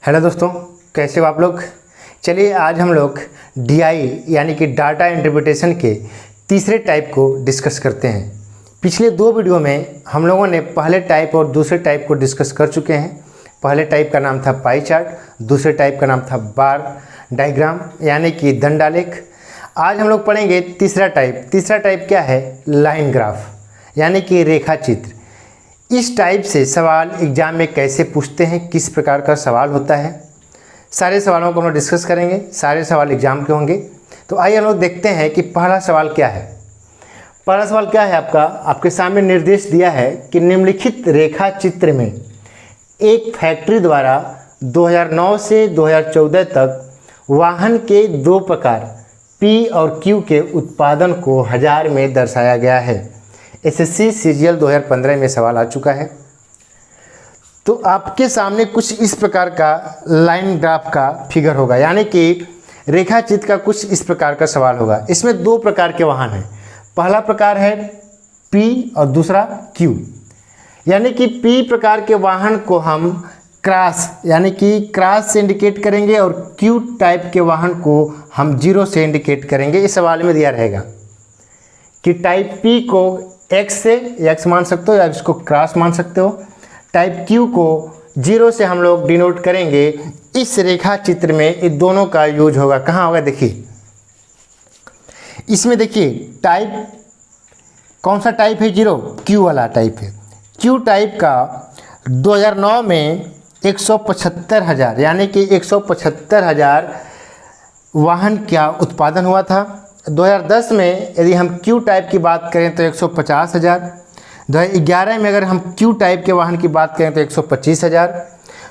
Hello दोस्तों, कैसे हो आप लोग। चलिए आज हम लोग DI यानी कि डाटा इंटरप्रिटेशन के तीसरे टाइप को डिस्कस करते हैं। पिछले दो वीडियो में हम लोगों ने पहले टाइप और दूसरे टाइप को डिस्कस कर चुके हैं। पहले टाइप का नाम था पाई चार्ट, दूसरे टाइप का नाम था बार डायग्राम यानी कि दंडालेख। आज हम लोग पढ़ेंगे तीसरा टाइप। तीसरा टाइप क्या है? लाइन ग्राफ यानी कि रेखा चित्र। इस टाइप से सवाल एग्जाम में कैसे पूछते हैं, किस प्रकार का सवाल होता है, सारे सवालों को हम लोग डिस्कस करेंगे। सारे सवाल एग्जाम के होंगे। तो आइए हम लोग देखते हैं कि पहला सवाल क्या है। पहला सवाल क्या है आपका? आपके सामने निर्देश दिया है कि निम्नलिखित रेखा चित्र में एक फैक्ट्री द्वारा 2009 से 2014 तक वाहन के दो प्रकार P और Q के उत्पादन को हजार में दर्शाया गया है। SSC CGL 2015 में सवाल आ चुका है। तो आपके सामने कुछ इस प्रकार का लाइन ग्राफ का फिगर होगा यानी कि रेखा चित्र का कुछ इस प्रकार का सवाल होगा। इसमें दो प्रकार के वाहन हैं। पहला प्रकार है P और दूसरा Q। यानी कि P प्रकार के वाहन को हम क्रॉस यानी कि क्रॉस से इंडिकेट करेंगे और Q टाइप के वाहन को हम जीरो से इंडिकेट करेंगे। इस सवाल में दिया रहेगा कि टाइप P को X से X मान सकते हो या इसको क्रॉस मान सकते हो। टाइप Q को जीरो से हम लोग डिनोट करेंगे। इस रेखा चित्र में इन दोनों का यूज होगा। कहाँ होगा? देखिए इसमें, देखिए टाइप कौन सा टाइप है? जीरो, Q वाला टाइप है। Q टाइप का 2009 में 175,000 यानी कि 175,000 वाहन क्या उत्पादन हुआ था। 2010 में यदि हम Q टाइप की बात करें तो 150,000। 2011 में अगर हम Q टाइप के वाहन की बात करें तो 125,000।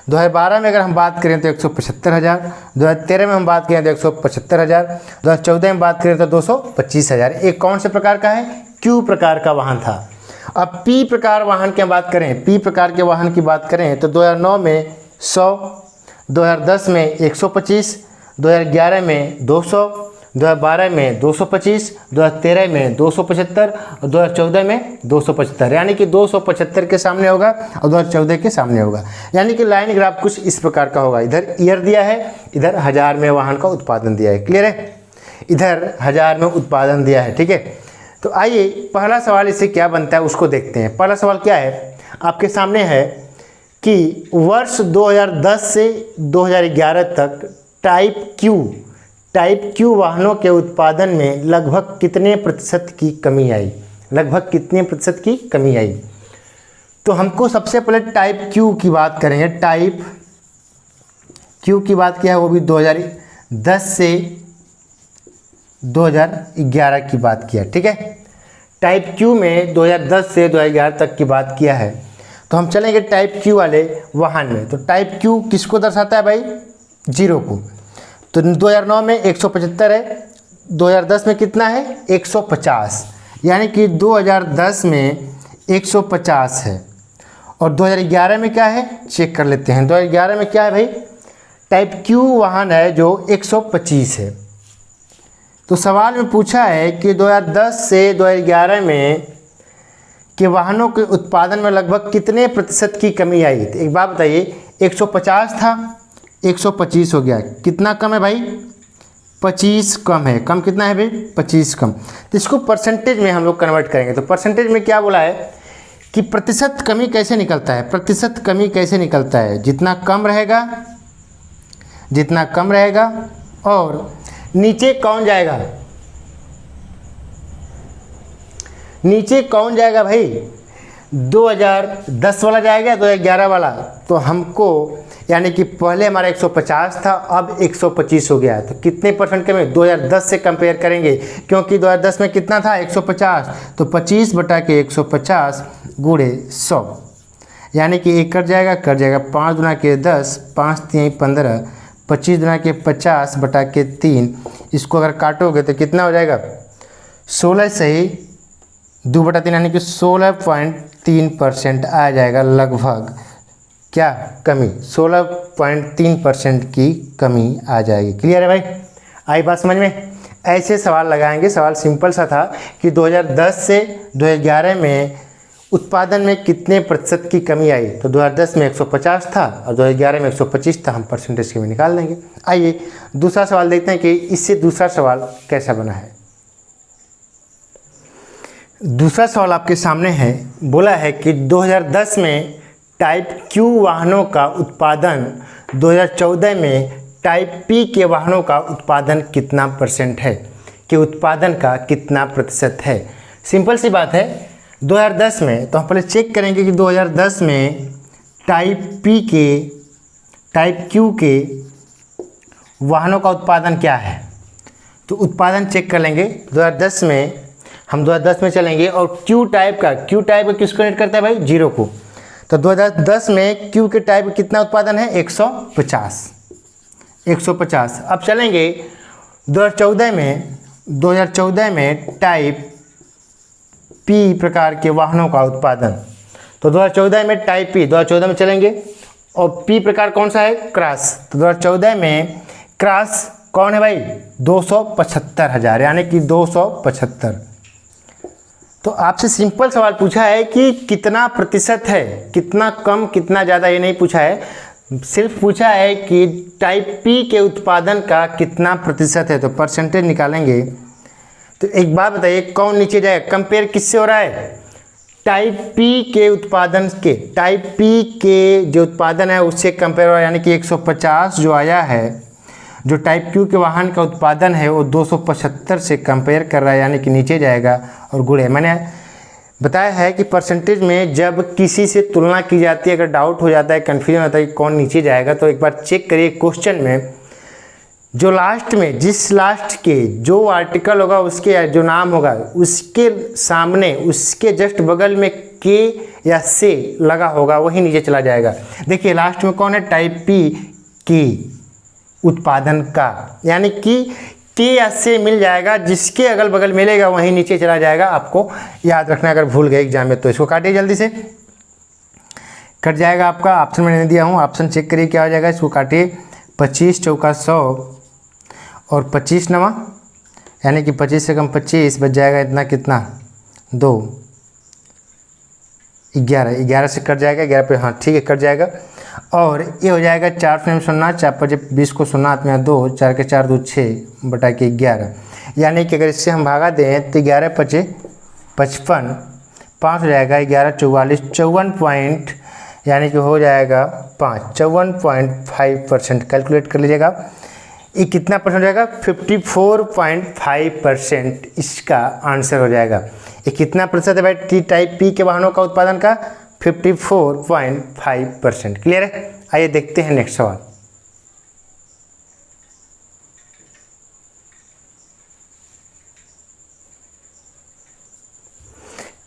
2012 में अगर हम बात करें तो 175,000। 2013 में हम बात करें तो 175,000। 2014 में बात करें तो 225,000। एक कौन से प्रकार का है? Q प्रकार का वाहन था। अब P प्रकार वाहन की बात करें, P प्रकार के वाहन की बात करें तो 2009 में 100, 2010 में 125, 2011 में 200, 2012 में 225, 2013 में 275 और 2014 में 275। यानी कि 275 के सामने होगा और 2014 के सामने होगा। यानी कि लाइन ग्राफ कुछ इस प्रकार का होगा। इधर ईयर दिया है, इधर हजार में वाहन का उत्पादन दिया है। क्लियर है? इधर हजार में उत्पादन दिया है। ठीक है, तो आइए पहला सवाल इससे क्या बनता है उसको देखते हैं। पहला सवाल क्या है? आपके सामने है कि वर्ष 2010 से 2011 तक टाइप Q वाहनों के उत्पादन में लगभग कितने प्रतिशत की कमी आई? लगभग कितने प्रतिशत की कमी आई? तो हमको सबसे पहले टाइप Q की बात करेंगे। टाइप Q की बात किया है, वो भी 2010 से 2011 की बात किया। ठीक है, टाइप Q में 2010 से 2011 तक की बात किया है। तो हम चलेंगे टाइप Q वाले वाहन में। तो टाइप Q किसको दर्शाता है भाई? जीरो को। तो 2009 में 175 है, 2010 में कितना है? 150। यानी कि 2010 में 150 है और 2011 में क्या है? चेक कर लेते हैं। 2011 में क्या है भाई? टाइप Q वाहन है जो 125 है। तो सवाल में पूछा है कि 2010 से 2011 में के वाहनों के उत्पादन में लगभग कितने प्रतिशत की कमी आई? तो एक बात बताइए, 150 था, 125 हो गया। कितना कम है भाई? 25 कम है। कम कितना है भाई? 25 कम। तो इसको परसेंटेज में हम लोग कन्वर्ट करेंगे। तो परसेंटेज में क्या बोला है कि प्रतिशत कमी कैसे निकलता है? प्रतिशत कमी कैसे निकलता है? जितना कम रहेगा और नीचे कौन जाएगा? नीचे कौन जाएगा भाई? 2010 वाला जाएगा, 2011 वाला। तो हमको यानी कि पहले हमारा 150 था, अब 125 हो गया है। तो कितने परसेंट कमी? 2010 से कंपेयर करेंगे क्योंकि 2010 में कितना था? 150। तो 25 बटा के 150 गुणे 100 यानी कि एक कट जाएगा 5 गुना के 10, 5 3 15, 25 गुना के 50 बटा के 3। इसको अगर काटोगे तो कितना हो जाएगा? 16 सही 2 बटा 3 यानी कि 16.3% आ जाएगा लगभग। क्या कमी? 16.3% की कमी आ जाएगी। क्लियर है भाई? आई बात समझ में? ऐसे सवाल लगाएंगे। सवाल सिंपल सा था कि 2010 से 2011 में उत्पादन में कितने प्रतिशत की कमी आई? तो 2010 में 150 था और 2011 में 125 था, हम परसेंटेज की भी निकाल लेंगे। आइए दूसरा सवाल देखते हैं कि इससे दूसरा सवाल कैसा बना है। दूसरा सवाल आपके सामने है, बोला है कि 2010 में टाइप क्यू वाहनों का उत्पादन 2014 में टाइप पी के वाहनों का उत्पादन कितना परसेंट है, कि उत्पादन का कितना प्रतिशत है। सिंपल सी बात है, 2010 में तो हम पहले चेक करेंगे कि 2010 में टाइप पी के टाइप क्यू के वाहनों का उत्पादन क्या है। तो उत्पादन चेक कर लेंगे 2010 में, हम 2010 में चलेंगे और क्यू टाइप का किसको रेट करता है भाई? 0 को। तो 2010 में क्यू के टाइप का कितना उत्पादन है? 150। अब चलेंगे 2014 में टाइप पी प्रकार के वाहनों का उत्पादन। तो 2014 में टाइप पी, 2014 में चलेंगे और पी प्रकार कौन सा है? क्रॉस। तो 2014 में क्रॉस कौन है भाई? 275,000, यानी कि 275। तो आपसे सिंपल सवाल पूछा है कि कितना प्रतिशत है, कितना कम कितना ज़्यादा, ये नहीं पूछा है, सिर्फ पूछा है कि टाइप पी के उत्पादन का कितना प्रतिशत है। तो परसेंटेज निकालेंगे। तो एक बात बताइए, कौन नीचे जाएगा? कंपेयर किससे हो रहा है? टाइप पी के उत्पादन के, टाइप पी के जो उत्पादन है उससे कंपेयर हो रहा है, यानी कि 150 जो आया है, जो टाइप क्यू के वाहन का उत्पादन है वो 275 से कंपेयर कर रहा है, यानी कि नीचे जाएगा और गुणे। मैंने बताया है कि परसेंटेज में जब किसी से तुलना की जाती है, अगर डाउट हो जाता है, कन्फ्यूजन होता है कि कौन नीचे जाएगा, तो एक बार चेक करिए क्वेश्चन में जो लास्ट में, जिस लास्ट के जो आर्टिकल होगा उसके जो नाम होगा उसके सामने, उसके जस्ट बगल में के या से लगा होगा वही नीचे चला जाएगा। देखिए लास्ट में कौन है? टाइप पी की उत्पादन का, यानी कि के या से मिल जाएगा, जिसके अगल बगल मिलेगा वहीं नीचे चला जाएगा। आपको याद रखना, अगर भूल गए एग्जाम में तो इसको काटिए, जल्दी से कट जाएगा आपका। ऑप्शन मैंने दिया हूँ, ऑप्शन चेक करिए क्या हो जाएगा। इसको काटिए, 25 चौका 100 और 25 नवा, यानी कि 25 से कम 25 बच जाएगा, इतना कितना? 2, 11 से कट जाएगा, 11 पे, हाँ ठीक है कट जाएगा। और ये हो जाएगा 4 से 0, 4 5 20 को 0 हाथ में 2, 4 के 4 2 6 बटा के 11, यानी कि अगर इससे हम भागा दें तो 11 5 55, 5 हो जाएगा, 11 44, 54 पॉइंट, यानी कि हो जाएगा 5, 54.5% कैलकुलेट कर लीजिएगा। ये कितना परसेंट हो जाएगा? 54.5% इसका आंसर हो जाएगा। ये कितना प्रतिशत है भाई टाइप पी के वाहनों का उत्पादन का? 54.5%। क्लियर है? आइए देखते हैं नेक्स्ट सवाल।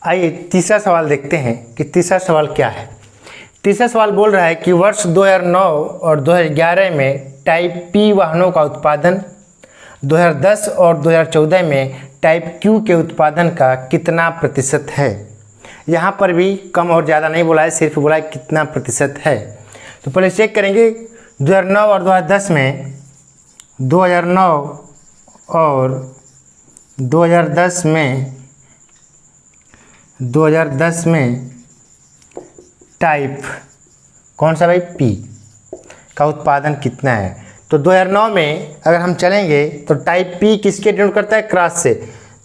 आइए तीसरा सवाल देखते हैं कि तीसरा सवाल क्या है। तीसरा सवाल बोल रहा है कि वर्ष 2009 और 2011 में टाइप पी वाहनों का उत्पादन 2010 और 2014 में टाइप क्यू के उत्पादन का कितना प्रतिशत है। यहाँ पर भी कम और ज़्यादा नहीं बोला है, सिर्फ बोला है कितना प्रतिशत है। तो पहले चेक करेंगे 2009 और 2010 में, 2009 और 2010 में टाइप कौन सा भाई? पी का उत्पादन कितना है। तो 2009 में अगर हम चलेंगे तो टाइप पी किसके डिनोट करता है? क्रॉस से।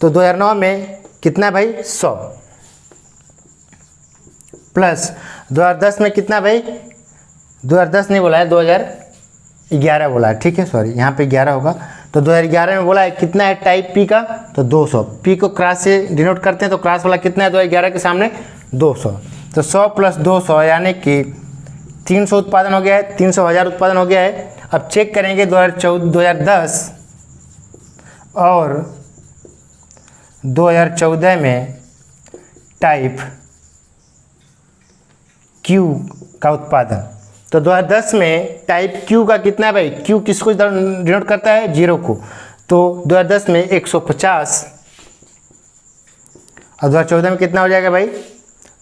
तो 2009 में कितना भाई? 100 प्लस 2010 में कितना भाई? 2010 नहीं बोला है, 2011 बोला है, ठीक है सॉरी, यहाँ पे 11 होगा। तो 2011 में बोला है कितना है टाइप पी का? तो 200। पी को क्रॉस से डिनोट करते हैं, तो क्रॉस वाला कितना है 2011 के सामने? 200। तो 100 प्लस 200 यानी कि 300 उत्पादन हो गया है, 300,000 उत्पादन हो गया है। अब चेक करेंगे 2010 और 2014 में टाइप क्यू का उत्पादन। तो 2010 में टाइप क्यू का कितना है भाई? क्यू किसको डिनोट करता है? 0 को। तो 2010 में 150 और 2014 में कितना हो जाएगा भाई?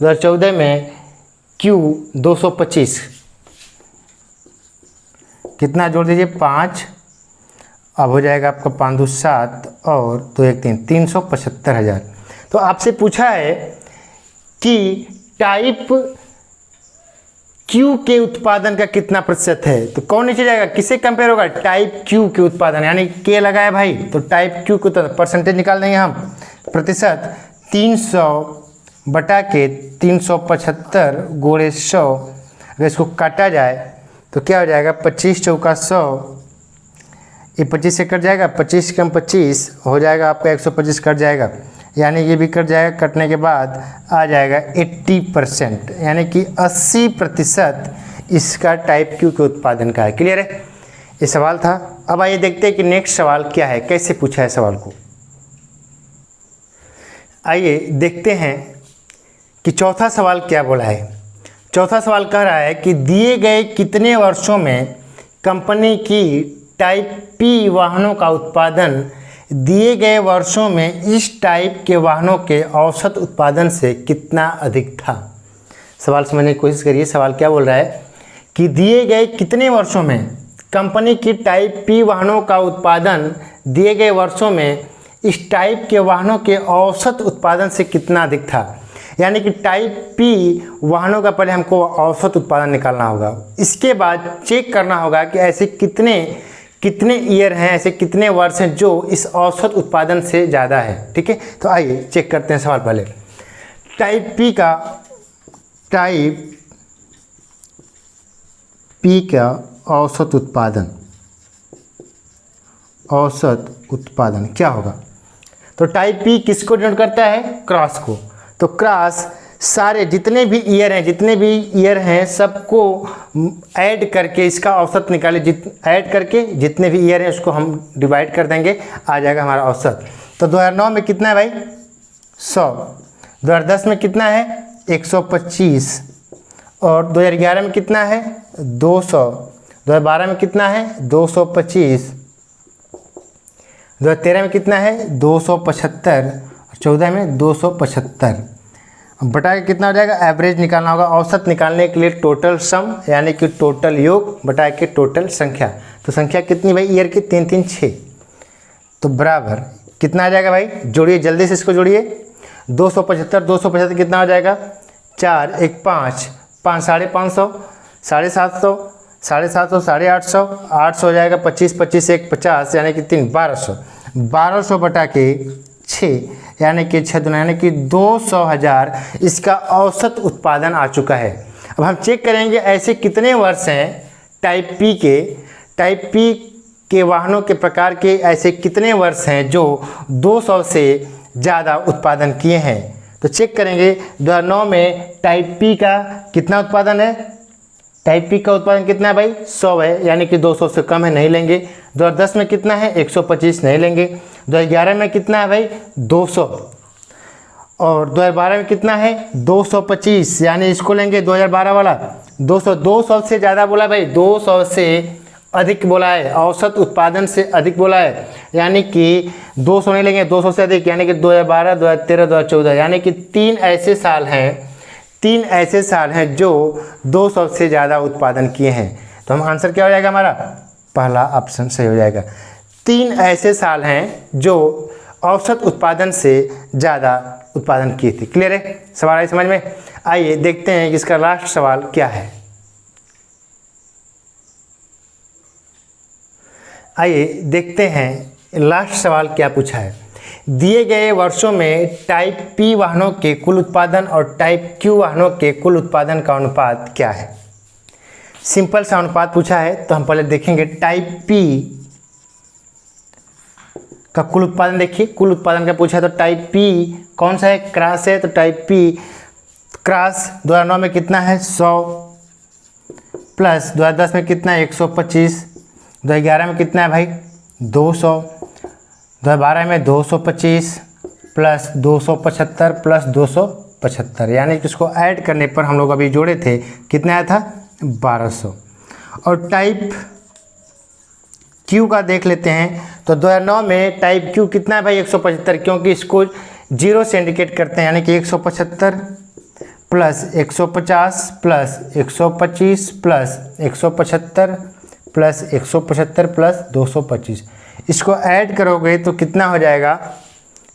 2014 में क्यू 225, कितना जोड़ दीजिए? 5, अब हो जाएगा आपका 5 2 7 और 2 1 3, 375,000। तो आपसे पूछा है कि टाइप क्यू के उत्पादन का कितना प्रतिशत है। तो कौन नीचे जाएगा, किससे कंपेयर होगा, टाइप क्यू के उत्पादन, यानी के लगाया भाई तो टाइप क्यू के उत्पादन परसेंटेज निकाल देंगे हम, प्रतिशत 300 बटा के 375 गुणे 100, अगर इसको काटा जाए तो क्या हो जाएगा, 25 चौका 100, ये 25 से कट जाएगा, 25 कम 25 हो जाएगा आपका 125 कट जाएगा, यानी ये भी कट जाएगा, कटने के बाद आ जाएगा 80%, यानी कि 80% इसका टाइप क्यू के उत्पादन का है। क्लियर है, ये सवाल था। अब आइए देखते हैं कि नेक्स्ट सवाल क्या है, कैसे पूछा है सवाल को। आइए देखते हैं कि चौथा सवाल क्या बोला है। चौथा सवाल कह रहा है कि दिए गए कितने वर्षों में कंपनी की टाइप पी वाहनों का उत्पादन दिए गए वर्षों में इस टाइप के वाहनों के औसत उत्पादन से कितना अधिक था। सवाल समझने की कोशिश करिए। सवाल क्या बोल रहा है कि दिए गए कितने वर्षों में कंपनी की टाइप पी वाहनों का उत्पादन दिए गए वर्षों में इस टाइप के वाहनों के औसत उत्पादन से कितना अधिक था। यानी कि टाइप पी वाहनों का पहले हमको औसत उत्पादन निकालना होगा, इसके बाद चेक करना होगा कि ऐसे कितने ईयर हैं, ऐसे कितने वर्ष हैं जो इस औसत उत्पादन से ज़्यादा है। ठीक है, तो आइए चेक करते हैं सवाल पहले। टाइप पी का औसत उत्पादन क्या होगा। तो टाइप पी किसको डिनोट करता है, क्रॉस को। तो क्रॉस सारे जितने भी ईयर हैं सबको ऐड करके इसका औसत निकाले, ऐड करके जितने भी ईयर हैं उसको हम डिवाइड कर देंगे, आ जाएगा हमारा औसत। तो 2009 में कितना है भाई, 100, 2010 में कितना है, 125, और 2011 में कितना है, 200, 2012 में कितना है, 225, 2013 में कितना है, 275, और 2014 में 275। बटा के कितना हो जाएगा, एवरेज निकालना होगा। औसत निकालने के लिए टोटल सम यानी कि टोटल योग बटा के टोटल संख्या। तो संख्या कितनी भाई, ईयर की 3 3 6, तो बराबर कितना आ जाएगा भाई, जोड़िए जल्दी से इसको जोड़िए। 275 कितना हो जाएगा, 4 1 5 5 550, 750, 750, 850, 800 हो जाएगा, 25 25 1 50, यानी कि 3 1200 बटा के 6, यानी कि 6 दुना यानी कि 200,000 इसका औसत उत्पादन आ चुका है। अब हम चेक करेंगे ऐसे कितने वर्ष हैं टाइप पी के वाहनों के प्रकार के, ऐसे कितने वर्ष हैं जो 200 से ज़्यादा उत्पादन किए हैं। तो चेक करेंगे 2009 में टाइप पी का कितना उत्पादन है, टाइप पी का उत्पादन कितना है भाई, 100 है, यानी कि 200 से कम है, नहीं लेंगे। 2010 में कितना है, 125, नहीं लेंगे। 2011 में कितना है भाई, 200, और 2012 में कितना है, 225, यानी इसको लेंगे 2012 वाला। 200 से ज़्यादा बोला भाई, 200 से अधिक बोला है, औसत उत्पादन से अधिक बोला है, यानी कि 200 नहीं लेंगे, 200 से अधिक, यानी कि 2012, 2013, 2014, यानी कि 3 ऐसे साल हैं जो 200 से ज़्यादा उत्पादन किए हैं। तो हम आंसर क्या हो जाएगा हमारा, पहला ऑप्शन सही हो जाएगा। 3 ऐसे साल हैं जो औसत उत्पादन से ज़्यादा उत्पादन किए थे। क्लियर है, सवाल आई समझ में। आइए देखते हैं कि इसका लास्ट सवाल क्या है। आइए देखते हैं लास्ट सवाल क्या पूछा है। दिए गए वर्षों में टाइप पी वाहनों के कुल उत्पादन और टाइप क्यू वाहनों के कुल उत्पादन का अनुपात क्या है। सिंपल सा अनुपात पूछा है, तो हम पहले देखेंगे टाइप पी का कुल उत्पादन। देखिए कुल उत्पादन का पूछा है, तो टाइप पी कौन सा है, क्रॉस है, तो टाइप पी क्रॉस 2009 में कितना है, 100, प्लस 2010 में कितना है, 125, 2011 में कितना है भाई, 200, 2012 में 225, प्लस 275 प्लस 275, यानी कि इसको ऐड करने पर हम लोग अभी जोड़े थे, कितना आया था, 1200। और टाइप क्यू का देख लेते हैं, तो 2009 में टाइप क्यू कितना है भाई, 175, क्योंकि इसको 0 से इंडिकेट करते हैं, यानी कि 175 plus 150 plus 125 plus 175 plus 175 plus 225, इसको ऐड करोगे तो कितना हो जाएगा,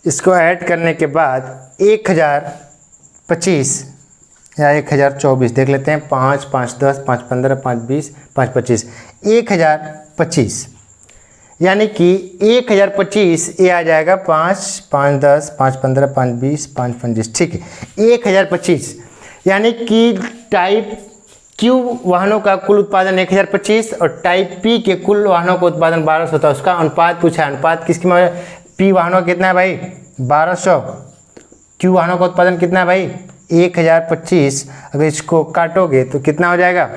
इसको ऐड करने के बाद 1000 25 या 1024 देख लेते हैं। 5, 5, 10, 5, 15, 5, 20, 5, 25, 1025 यानी कि 1025 ये आ जाएगा 5, 5, 10, 5, 15, 5, 20, 5, 25, ठीक है 1025 यानी कि टाइप क्यू वाहनों का कुल उत्पादन 1025 और टाइप पी के कुल वाहनों का उत्पादन 1200 होता है। उसका अनुपात पूछा है, अनुपात किसकी पी वाहनों का कितना है भाई 1200, क्यू वाहनों का उत्पादन कितना है भाई 1025। अगर इसको काटोगे तो कितना हो जाएगा,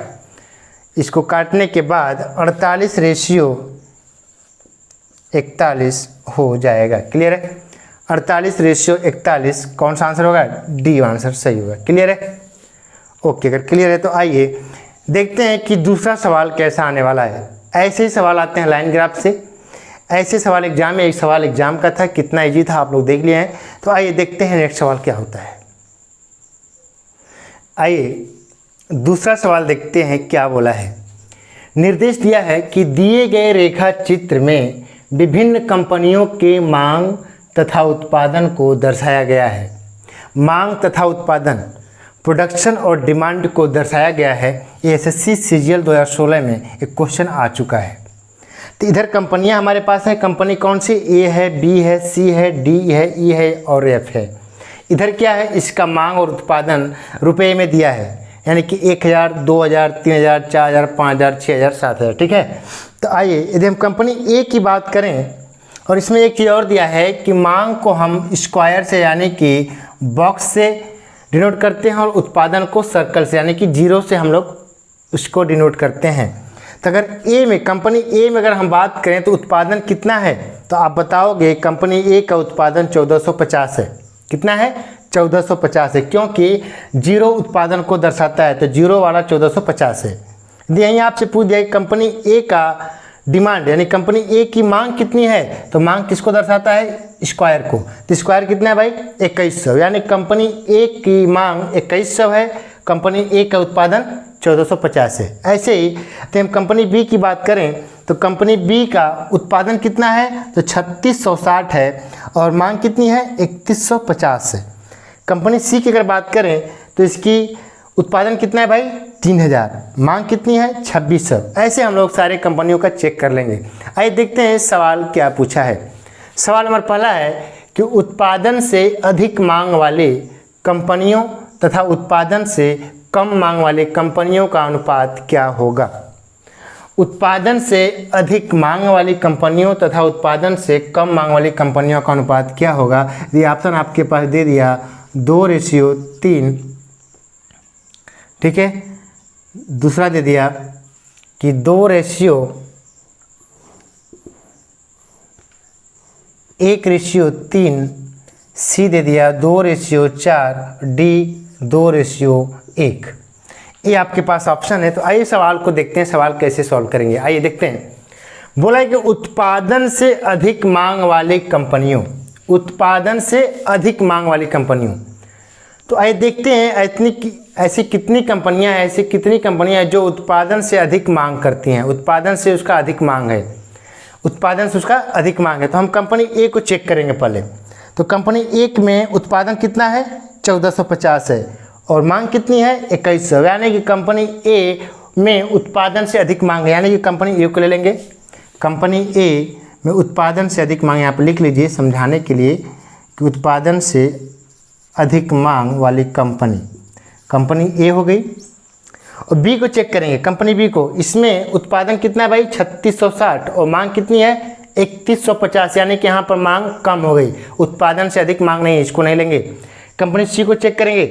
इसको काटने के बाद 48:41 हो जाएगा। क्लियर है, 48:41 कौन सा आंसर होगा, डी आंसर सही होगा। क्लियर है, ओके। अगर क्लियर है तो आइए देखते हैं कि दूसरा सवाल कैसा आने वाला है। ऐसे ही सवाल आते हैं लाइन ग्राफ से, ऐसे सवाल एग्जाम में, एक सवाल एग्जाम का था, कितना इजी था आप लोग देख लिए हैं। तो आइए देखते हैं नेक्स्ट सवाल क्या होता है। आइए दूसरा सवाल देखते हैं क्या बोला है। निर्देश दिया है कि दिए गए रेखा चित्र में विभिन्न कंपनियों के मांग तथा उत्पादन को दर्शाया गया है। मांग तथा उत्पादन, प्रोडक्शन और डिमांड को दर्शाया गया है। ये एसएससी सीजीएल 2016 में एक क्वेश्चन आ चुका है। तो इधर कंपनियां हमारे पास है, कंपनी कौन सी, ए है, बी है, सी है, डी है, ई है और एफ है। इधर क्या है, इसका मांग और उत्पादन रुपए में दिया है, यानी कि 1000, 2000, 3000, 4000, 5000, 6000, 7000, ठीक है। तो आइए यदि हम कंपनी ए की बात करें और इसमें एक चीज़ और दिया है कि मांग को हम स्क्वायर से यानी कि बॉक्स से डिनोट करते हैं और उत्पादन को सर्कल से यानी कि जीरो से हम लोग उसको डिनोट करते हैं। तो अगर ए में, कंपनी ए में अगर हम बात करें तो उत्पादन कितना है, तो आप बताओगे कंपनी ए का उत्पादन 1450 है। कितना है, 1450 है, क्योंकि जीरो उत्पादन को दर्शाता है, तो जीरो वाला 1450 है। यदि यहीं आपसे पूछ दिया कंपनी ए का डिमांड यानी कंपनी ए की मांग कितनी है, तो मांग किसको दर्शाता है, स्क्वायर को। तो स्क्वायर कितना है भाई 2100, यानी कंपनी ए की मांग 2100 है, कंपनी ए का उत्पादन 1450 है। ऐसे ही तो हम कंपनी बी की बात करें तो कंपनी बी का उत्पादन कितना है, तो 3660 है और मांग कितनी है 3150 है। कंपनी सी की अगर बात करें तो इसकी उत्पादन कितना है भाई 3000, मांग कितनी है 2600। ऐसे हम लोग सारे कंपनियों का चेक कर लेंगे। आइए देखते हैं सवाल क्या पूछा है। सवाल नंबर पहला है कि उत्पादन से अधिक मांग वाले कंपनियों तथा उत्पादन से कम मांग वाले कंपनियों का अनुपात क्या होगा। उत्पादन से अधिक मांग वाली कंपनियों तथा उत्पादन से कम मांग वाली कंपनियों का अनुपात क्या होगा। ये ऑप्शन आपके पास दे दिया 2:3, ठीक है। दूसरा दे दिया कि 2:1:3, सी दे दिया 2:4, डी 2:1। ये आपके पास ऑप्शन है। तो आइए सवाल को देखते हैं, सवाल कैसे सॉल्व करेंगे। आइए देखते हैं। बोला है कि उत्पादन से अधिक मांग वाली कंपनियों, उत्पादन से अधिक मांग वाली कंपनियों। तो आइए देखते हैं ऐसी कितनी कंपनियां हैं, ऐसी कितनी कंपनियां हैं जो उत्पादन से अधिक मांग करती हैं, उत्पादन से उसका अधिक मांग है, उत्पादन से उसका अधिक मांग है। तो हम कंपनी ए को चेक करेंगे पहले। तो कंपनी ए में उत्पादन कितना है 1450 है और मांग कितनी है 2100, यानी कि कंपनी ए में उत्पादन से अधिक मांग है, यानी कि कंपनी ए को ले लेंगे। कंपनी ए में उत्पादन से अधिक मांग, यहाँ पर लिख लीजिए समझाने के लिए कि उत्पादन से अधिक मांग वाली कंपनी ए हो गई। और बी को चेक करेंगे, कंपनी बी को, इसमें उत्पादन कितना है भाई 3660 और मांग कितनी है 3150, यानी कि यहाँ पर मांग कम हो गई, उत्पादन से अधिक मांग नहीं है, इसको नहीं लेंगे। कंपनी सी को चेक करेंगे,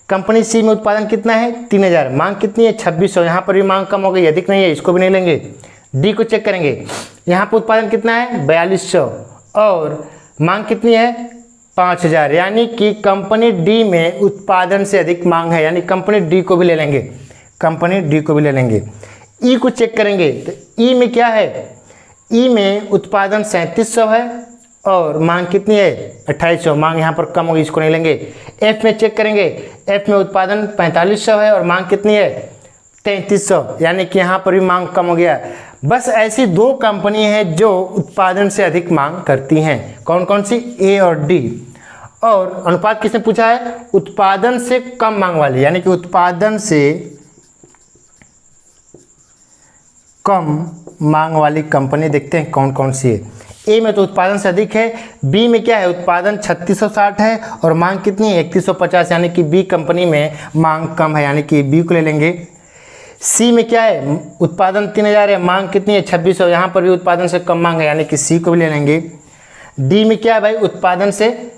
कंपनी सी में उत्पादन कितना है 3000, मांग कितनी है 2600, यहाँ पर भी मांग कम हो गई, अधिक नहीं है, इसको भी नहीं लेंगे। डी को चेक करेंगे, यहाँ पर उत्पादन कितना है 4200 और मांग कितनी है 5000, यानी कि कंपनी डी में उत्पादन से अधिक मांग है, यानी कंपनी डी को भी ले लेंगे, कंपनी डी को भी ले लेंगे। ई को चेक करेंगे तो ई में क्या है, ई में उत्पादन 3700 है और मांग कितनी है 2800, मांग यहाँ पर कम होगी, इसको नहीं लेंगे। एफ में चेक करेंगे, एफ में उत्पादन 4500 है और मांग कितनी है 3300, यानी कि यहाँ पर भी मांग कम हो गया। बस ऐसी दो कंपनी हैं जो उत्पादन से अधिक मांग करती हैं, कौन कौन सी, ए और डी। और अनुपात किसने पूछा है? उत्पादन से कम मांग वाली, यानी कि उत्पादन से कम मांग वाली कंपनी देखते हैं कौन कौन सी है। ए में तो उत्पादन से अधिक है, बी में क्या है? उत्पादन 3660 है और मांग कितनी है? 3150, यानी कि बी कंपनी में मांग कम है, यानी कि बी को ले लेंगे। सी में क्या है? उत्पादन 3000 है, मांग कितनी है? 2600, यहाँ पर भी उत्पादन से कम मांग है, यानी कि सी को भी ले लेंगे। डी में क्या है भाई? उत्पादन से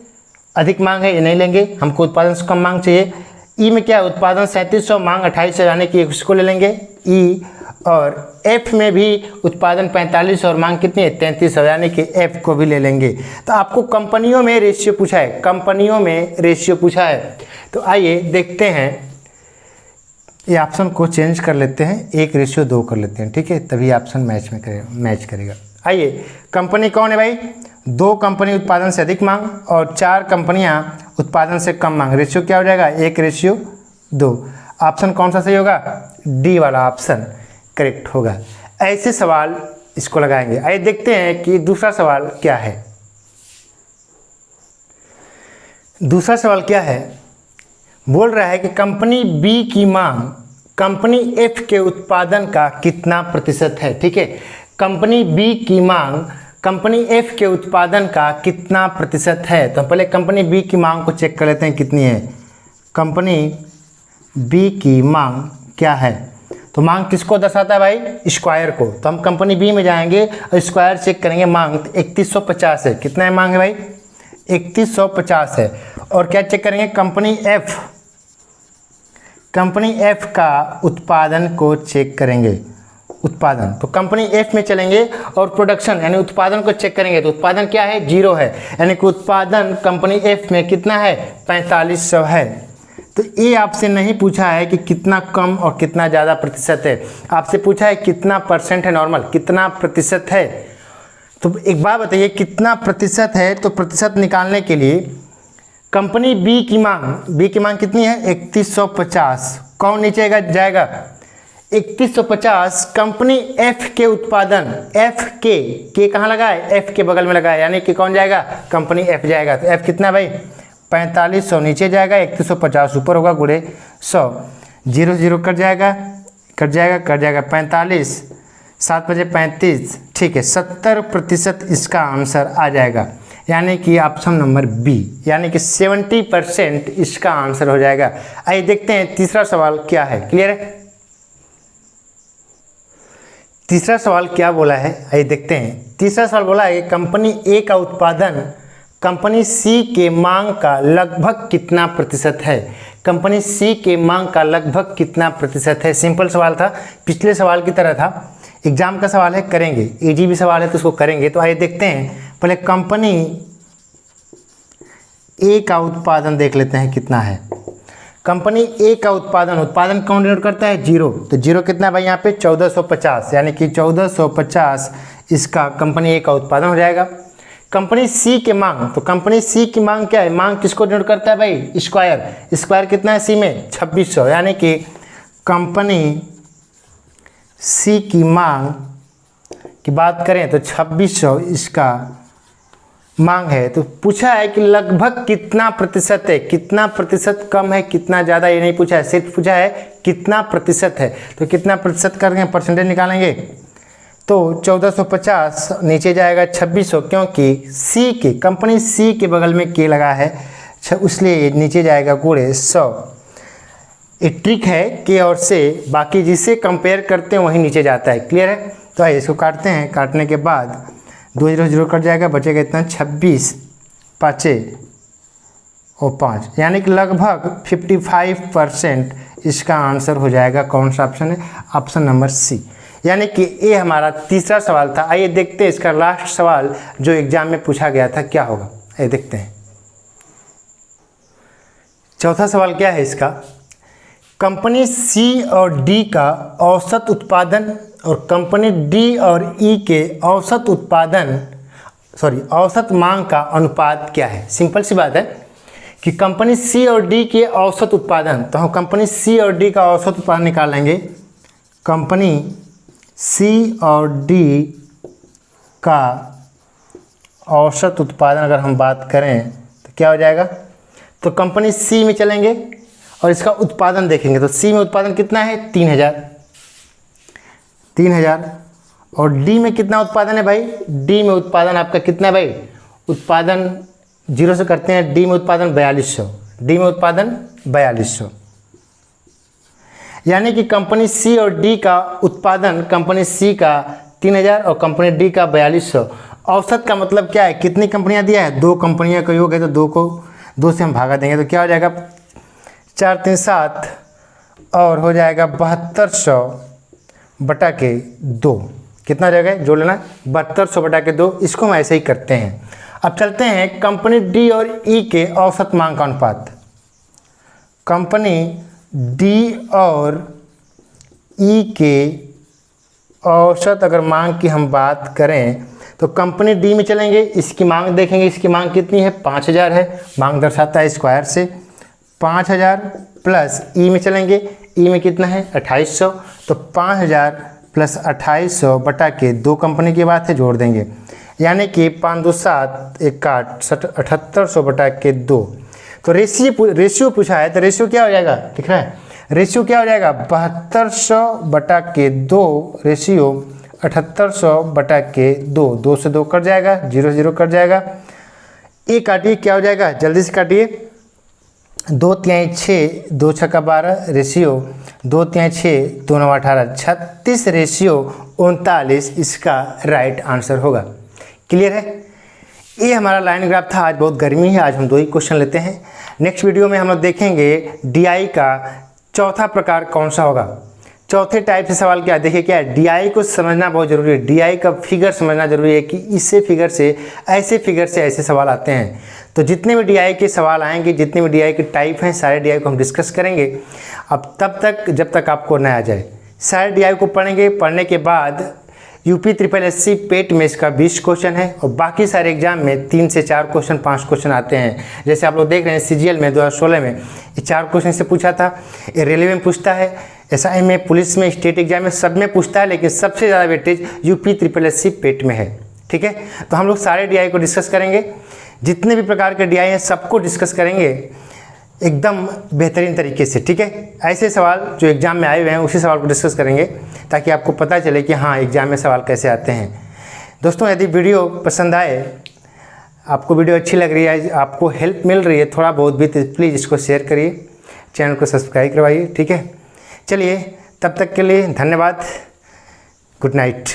अधिक मांग है, ये नहीं लेंगे, हमको उत्पादन से कम मांग चाहिए। ई में क्या है? उत्पादन 3700, मांग 2800, यानी कि इसको ले लेंगे ई। और एफ में भी उत्पादन 45 और मांग कितनी है? 3300, यानी कि एफ को भी ले लेंगे। तो आपको कंपनियों में रेशियो पूछा है, कंपनियों में रेशियो पूछा है। तो आइए देखते हैं, ये ऑप्शन को चेंज कर लेते हैं, 1:2 कर लेते हैं, ठीक है, तभी ऑप्शन मैच करेगा। आइए, कंपनी कौन है भाई? 2 कंपनी उत्पादन से अधिक मांग और 4 कंपनियां उत्पादन से कम मांग। रेशियो क्या हो जाएगा? 1:2। ऑप्शन कौन सा सही होगा? डी वाला ऑप्शन करेक्ट होगा। ऐसे सवाल इसको लगाएंगे। आइए देखते हैं कि दूसरा सवाल क्या है। दूसरा सवाल क्या है? बोल रहा है कि कंपनी बी की मांग कंपनी एफ के उत्पादन का कितना प्रतिशत है। ठीक है, कंपनी बी की मांग कंपनी एफ के उत्पादन का कितना प्रतिशत है। तो पहले कंपनी बी की मांग को चेक कर लेते हैं कितनी है। कंपनी बी की मांग क्या है? तो मांग किसको दर्शाता है भाई? स्क्वायर को। तो हम कंपनी बी में जाएंगे और स्क्वायर चेक करेंगे। मांग 3150 है। कितना है मांग है भाई? 3150 है। और क्या चेक करेंगे? कंपनी एफ का उत्पादन को चेक करेंगे। उत्पादन, तो कंपनी एफ में चलेंगे और प्रोडक्शन यानी उत्पादन को चेक करेंगे। तो उत्पादन क्या है? 0 है, यानी कि उत्पादन कंपनी एफ में कितना है? 4500 है। तो ये आपसे नहीं पूछा है कि कितना कम और कितना ज़्यादा प्रतिशत है, आपसे पूछा है कितना परसेंट है नॉर्मल, कितना प्रतिशत है। तो एक बात बताइए, कितना प्रतिशत है? तो प्रतिशत निकालने के लिए कंपनी बी की मांग कितनी है? 3150। कौन नीचे जाएगा? 3150। कंपनी एफ के उत्पादन, एफ के कहाँ लगा है? एफ के बगल में लगा है, यानी कि कौन जाएगा? कंपनी एफ जाएगा। तो एफ कितना है भाई? 4500 नीचे जाएगा, 3150 ऊपर होगा, गुणे 100, 0 0 कट जाएगा 45, 7 बजे 35, ठीक है, 70% इसका आंसर आ जाएगा, यानी कि ऑप्शन नंबर बी, यानी कि 70% इसका आंसर हो जाएगा। आइए देखते हैं तीसरा सवाल क्या है। क्लियर है? तीसरा सवाल क्या बोला है, आइए देखते हैं। तीसरा सवाल बोला है कि कंपनी ए का उत्पादन कंपनी सी के मांग का लगभग कितना प्रतिशत है। कंपनी सी के मांग का लगभग कितना प्रतिशत है। सिंपल सवाल था, पिछले सवाल की तरह था, एग्जाम का सवाल है, करेंगे, इजी भी सवाल है तो उसको करेंगे। तो आइए देखते हैं, पहले कंपनी ए का उत्पादन देख लेते हैं कितना है। कंपनी ए का उत्पादन कौन डिनोट करता है? 0। तो 0 कितना है भाई यहाँ पे? 1450, यानी कि 1450 इसका कंपनी ए का उत्पादन हो जाएगा। कंपनी सी के मांग, तो कंपनी सी की मांग क्या है? मांग किसको डिनोट करता है भाई? स्क्वायर कितना है सी में? 2600, यानी कि कंपनी सी की मांग की बात करें तो 2600 इसका मांग है। तो पूछा है कि लगभग कितना प्रतिशत है, कितना प्रतिशत कम है, कितना ज़्यादा, ये नहीं पूछा है, सिर्फ पूछा है कितना प्रतिशत है। तो कितना प्रतिशत करेंगे, परसेंटेज निकालेंगे, तो 1450 नीचे जाएगा 2600, क्योंकि सी के कंपनी सी के बगल में के लगा है, इसलिए नीचे जाएगा, गुणे 100। एक ट्रिक है के और से, बाकी जिससे कंपेयर करते हैं वही नीचे जाता है। क्लियर है? तो आइए इसको काटते हैं। काटने के बाद 2 0 0 कट जाएगा, बचेगा इतना 26 5 और 5, यानी कि लगभग 55% इसका आंसर हो जाएगा। कौन सा ऑप्शन है? ऑप्शन नंबर सी, यानी कि ये हमारा तीसरा सवाल था। आइए देखते हैं इसका लास्ट सवाल जो एग्जाम में पूछा गया था क्या होगा। आइए देखते हैं चौथा सवाल क्या है इसका। कंपनी सी और डी का औसत उत्पादन और कंपनी डी और ई के औसत मांग का अनुपात क्या है। सिंपल सी बात है कि कंपनी सी और डी के औसत उत्पादन, तो हम कंपनी सी और डी का औसत उत्पादन निकालेंगे। कंपनी सी और डी का औसत उत्पादन अगर हम बात करें तो क्या हो जाएगा, तो कंपनी सी में चलेंगे और इसका उत्पादन देखेंगे तो सी में उत्पादन कितना है 3000 और डी में कितना उत्पादन है भाई, डी में उत्पादन आपका कितना है भाई, उत्पादन 0 से करते हैं, डी में उत्पादन 4200, डी में उत्पादन 4200, यानी कि कंपनी सी और डी का उत्पादन, कंपनी सी का 3000 और कंपनी डी का 4200। औसत का मतलब क्या है, कितनी कंपनियां दिया है, 2 कंपनियां का योग है तो 2 को 2 से हम भागा देंगे तो क्या हो जाएगा 4 3 7 और हो जाएगा 7200 बटा के 2, कितना हो जाएगा जोड़ लेना 7200 बटा के 2। इसको हम ऐसे ही करते हैं। अब चलते हैं कंपनी डी और ई के औसत मांग का अनुपात। कंपनी डी और ई के औसत अगर मांग की हम बात करें तो कंपनी डी में चलेंगे, इसकी मांग देखेंगे, इसकी मांग कितनी है 5000 है, मांग दर्शाता है स्क्वायर से 5000 प्लस ई में चलेंगे, ई में कितना है 2800, तो 5000 प्लस 2800 बटा के 2 कंपनी की बात है जोड़ देंगे, यानी कि 5 2 7 1 8 7800 बटा के 2। तो रेशियो पूछा है तो रेशियो क्या हो जाएगा, दिख रहा है रेशियो क्या हो जाएगा 7200 बटा के 2, रेशियो 7800 बटा के 2, 2 से 2 कट जाएगा, 0 0 कट जाएगा, ये काटिए क्या हो जाएगा जल्दी से काटिए, 2 तिहाई 6 2 छक्का 12, रेशियो 2 तिहाई 6 2 9 18, 36 रेशियो 39 इसका राइट आंसर होगा। क्लियर है, ये हमारा लाइन ग्राफ था। आज बहुत गर्मी है, आज हम 2 ही क्वेश्चन लेते हैं। नेक्स्ट वीडियो में हम लोग देखेंगे डीआई का चौथा प्रकार कौन सा होगा, चौथे टाइप से सवाल क्या है। देखिए क्या है, डीआई को समझना बहुत ज़रूरी है, डीआई का फिगर समझना जरूरी है कि इससे फिगर से ऐसे सवाल आते हैं। तो जितने भी डीआई के सवाल आएंगे, जितने भी डीआई के टाइप हैं, सारे डीआई को हम डिस्कस करेंगे। अब तब तक जब तक आपको न आ जाए, सारे डीआई को पढ़ेंगे। पढ़ने के बाद यूपी SSSC पेट में इसका 20 क्वेश्चन है और बाकी सारे एग्जाम में 3 से 4 क्वेश्चन 5 क्वेश्चन आते हैं। जैसे आप लोग देख रहे हैं सीजीएल में 2016 में ये 4 क्वेश्चन से पूछा था, ये रेलवे में पूछता है, एसआई में, पुलिस में, स्टेट एग्जाम में, सब में पूछता है, लेकिन सबसे ज़्यादा वेटेज यूपी SSSC पेट में है। ठीक है, तो हम लोग सारे डीआई को डिस्कस करेंगे, जितने भी प्रकार के डीआई हैं सबको डिस्कस करेंगे एकदम बेहतरीन तरीके से। ठीक है, ऐसे सवाल जो एग्जाम में आए हुए हैं उसी सवाल को डिस्कस करेंगे ताकि आपको पता चले कि हाँ एग्जाम में सवाल कैसे आते हैं। दोस्तों यदि वीडियो पसंद आए, आपको वीडियो अच्छी लग रही है, आपको हेल्प मिल रही है थोड़ा बहुत भी, तो प्लीज़ इसको शेयर करिए, चैनल को सब्सक्राइब करवाइए। ठीक है, चलिए तब तक के लिए धन्यवाद, गुड नाइट।